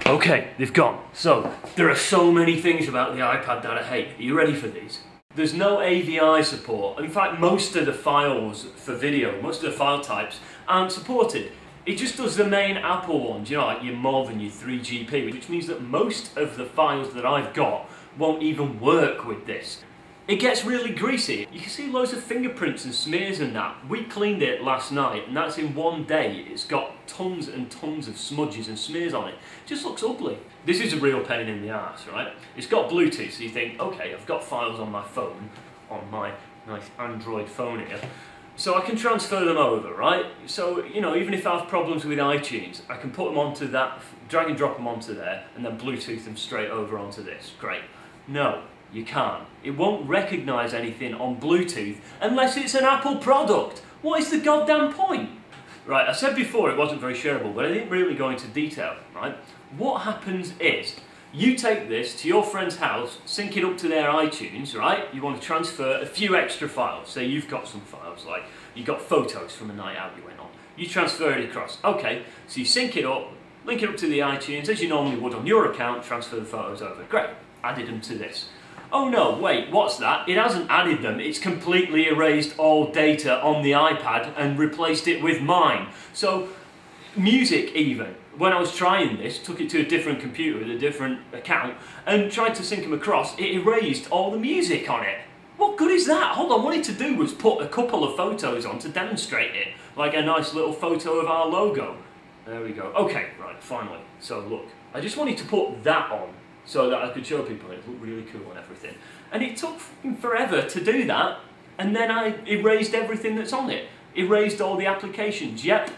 Okay, they've gone. So, there are so many things about the iPad that I hate. Are you ready for these? There's no AVI support. In fact, most of the files for video, most of the file types aren't supported. It just does the main Apple ones, you know, like your MOV and your 3GP, which means that most of the files that I've got won't even work with this. It gets really greasy. You can see loads of fingerprints and smears and that. We cleaned it last night and that's in one day. It's got tons and tons of smudges and smears on it. It just looks ugly. This is a real pain in the arse, right? It's got Bluetooth, so you think, okay, I've got files on my phone, on my nice Android phone here, so I can transfer them over, right? So, you know, even if I have problems with iTunes, I can put them onto that, drag and drop them onto there, and then Bluetooth them straight over onto this. Great. No. You can't. It won't recognise anything on Bluetooth unless it's an Apple product. What is the goddamn point? Right, I said before it wasn't very shareable, but I didn't really go into detail, right? What happens is, you take this to your friend's house, sync it up to their iTunes, right? You want to transfer a few extra files. Say you've got some files, like you've got photos from a night out you went on. You transfer it across. Okay, so you sync it up, link it up to the iTunes, as you normally would on your account, transfer the photos over. Great, added them to this. Oh no, wait, what's that? It hasn't added them, it's completely erased all data on the iPad and replaced it with mine. So, music even, when I was trying this, took it to a different computer with a different account and tried to sync them across, it erased all the music on it. What good is that? Hold on, what I wanted to do was put a couple of photos on to demonstrate it, like a nice little photo of our logo. There we go. Okay, right, finally. So look, I just wanted to put that on, so that I could show people it looked really cool and everything. And it took forever to do that, and then I erased everything that's on it. Erased all the applications. Yep,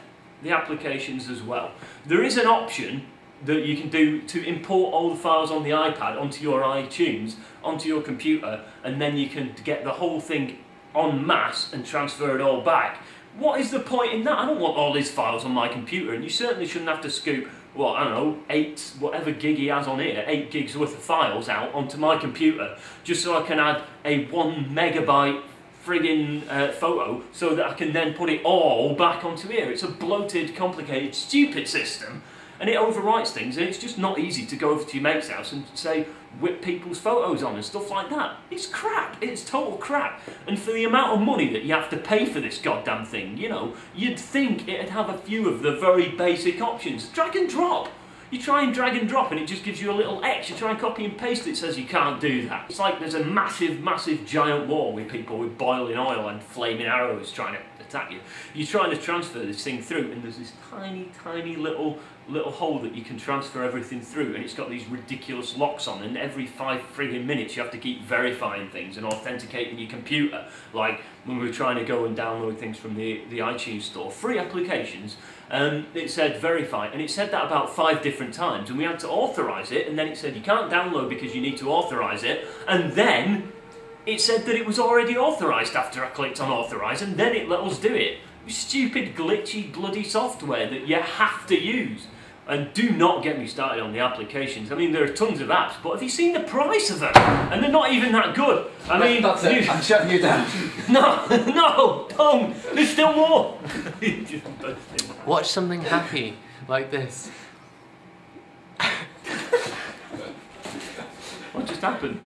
the applications as well. There is an option that you can do to import all the files on the iPad onto your iTunes, onto your computer, and then you can get the whole thing en masse and transfer it all back. What is the point in that? I don't want all these files on my computer, and you certainly shouldn't have to scoop, well, I don't know, 8, whatever gig he has on here, 8 gigs worth of files out onto my computer, just so I can add a 1 megabyte friggin' photo, so that I can then put it all back onto here. It's a bloated, complicated, stupid system, and it overwrites things, and it's just not easy to go over to your mate's house and say, whip people's photos on and stuff like that. It's crap, it's total crap. And for the amount of money that you have to pay for this goddamn thing, you know, you'd think it'd have a few of the very basic options. Drag and drop. You try and drag and drop and it just gives you a little X. You try and copy and paste it says you can't do that. It's like there's a massive, massive giant war with people with boiling oil and flaming arrows trying to attack you. You're trying to transfer this thing through and there's this tiny, tiny little hole that you can transfer everything through, and it's got these ridiculous locks on, and every 5 friggin' minutes you have to keep verifying things and authenticating your computer. Like when we were trying to go and download things from the iTunes store, free applications, it said verify, and it said that about 5 different times, and we had to authorize it, and then it said you can't download because you need to authorize it, and then it said that it was already authorized after I clicked on authorize, and then it let us do it. Stupid glitchy bloody software that you have to use. And do not get me started on the applications. I mean, there are tons of apps, but have you seen the price of them? And they're not even that good. I mean, that's it. I'm shutting you down. No, no, don't. There's still more. Watch something happy like this. What just happened?